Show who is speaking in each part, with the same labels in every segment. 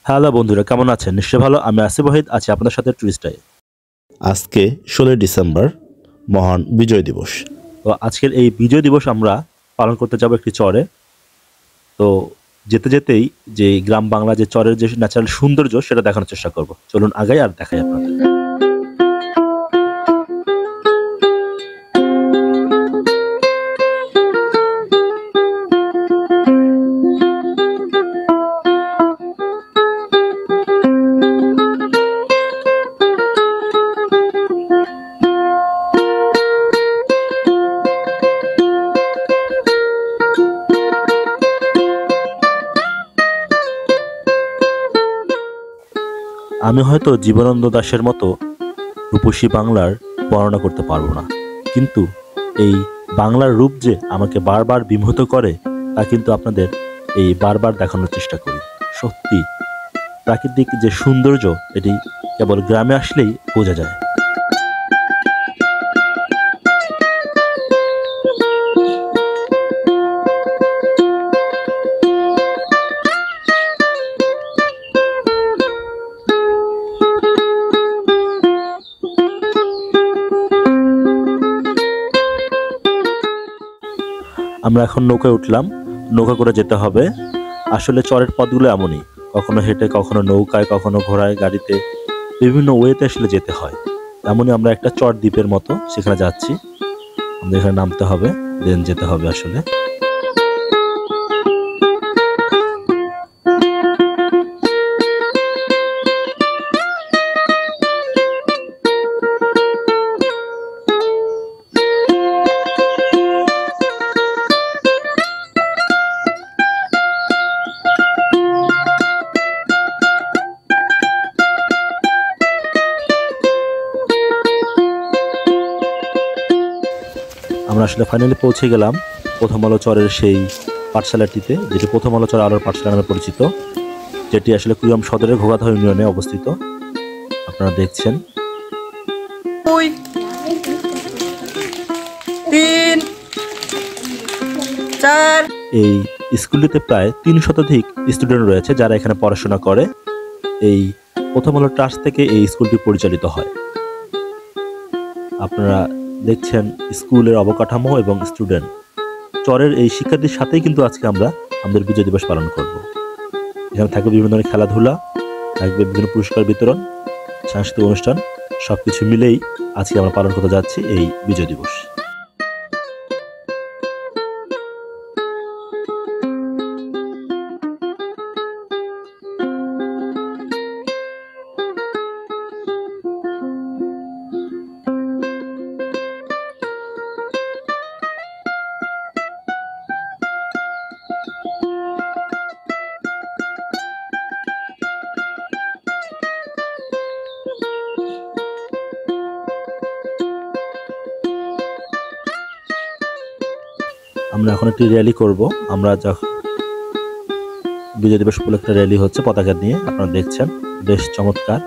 Speaker 1: Hello বন্ধুরা, কেমন আছেন? নিশ্চয় ভালো। আমি আসিফ ওয়াহিদ আছি আপনাদের সাথে টুরিস্টায়।
Speaker 2: আজকে 16 ডিসেম্বর মহান বিজয় দিবস।
Speaker 1: তো আজকের এই বিজয় দিবস আমরা পালন করতে যাব একটি চরে। তো যেতে যেতেই যে গ্রাম বাংলা যে চরের যে ন্যাচারাল সৌন্দর্য সেটা দেখানোর চেষ্টা করব। চলুন আগাই আর দেখাই আপনাদের। আমি হয়তো জীবনানন্দ দাশের মতো রূপসী বাংলার বর্ণনা করতে পারবো না, কিন্তু এই বাংলার রূপ যে আমাকে বারবার বিমোহিত করে তা কিন্তু আপনাদের এই বারবার দেখানোর চেষ্টা করি। সত্যি প্রাকৃতিক যে সৌন্দর্য এটি কেবল গ্রামে আসলেই বোঝা যায়। আমরা এখন নৌকায় উঠলাম। নৌকা করে যেতে হবে। আসলে চরের পথগুলো এমনই, কখনো হেঁটে, কখনো নৌকায়, কখনো ঘোড়ায়, গাড়িতে, বিভিন্ন ওয়েতে আসলে যেতে হয়। এমনই আমরা একটা চর দ্বীপের মতো সেখানে যাচ্ছি। আমাদের এখানে নামতে হবে, দেন যেতে হবে আসলে। আমরা আসলে ফাইনালি পৌঁছে গেলাম প্রথম আলো চরের সেই পাঠশালাটিতে, যেটি প্রথম আলো চর আলোর পাঠশালা নামে পরিচিত, যেটি আসলে কুড়িগ্রাম সদরের ঘোগাধর ইউনিয়নে অবস্থিত। আপনারা দেখছেন।
Speaker 3: 2 3 4
Speaker 1: এই স্কুলটিতে প্রায় 3 শতাধিক স্টুডেন্ট রয়েছে যারা এখানে পড়াশোনা করে। এই প্রথম আলো ট্রাস্ট থেকে এই স্কুলটি পরিচালিত হয়। আপনারা দেখছেন স্কুলের অবকাঠামো এবং স্টুডেন্ট। চরের এই শিক্ষার্থীর সাথেই কিন্তু আজকে আমরা আমাদের বিজয় দিবস পালন করব। এখানে থাকবে বিভিন্ন ধরনের খেলাধুলা, থাকবে বিভিন্ন পুরস্কার বিতরণ, সাংস্কৃতিক অনুষ্ঠান, সবকিছু মিলেই আজকে আমরা পালন করতে যাচ্ছি এই বিজয় দিবস। আমরা এখন একটি র্যালি করব। আমরা যখন বিজয় দিবস উপলক্ষে র্যালি হচ্ছে পতাকা নিয়ে, আপনারা দেখছেন, বেশ চমৎকার।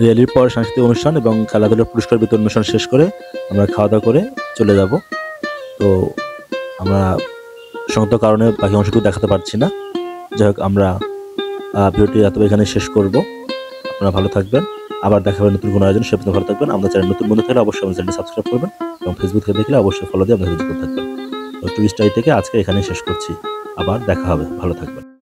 Speaker 1: র্যালির পর সাংস্কৃতিক অনুষ্ঠান এবং খেলাধুলার পুরস্কার বিতরণ অনুষ্ঠান শেষ করে আমরা খাওয়া দাওয়া করে চলে যাব। তো আমরা সংগত কারণে বাকি অংশটুকু দেখাতে পারছি না। যাই হোক, আমরা ভিডিওটি এত এখানে শেষ করব। আপনারা ভালো থাকবেন, আবার দেখা হবে নতুন কোনো আয়োজন। সে পর্যন্ত ভালো থাকবেন। আমাদের চ্যানেল নতুন বন্ধু থাকলে অবশ্যই আমাদের চ্যানেলটি সাবস্ক্রাইব করবেন এবং ফেসবুক থেকে দেখলে অবশ্যই ফলো দিয়ে আমাদের যুক্ত থাকবেন। তো টুরিস্ট আই থেকে আজকে এখানেই শেষ করছি। আবার দেখা হবে, ভালো থাকবেন।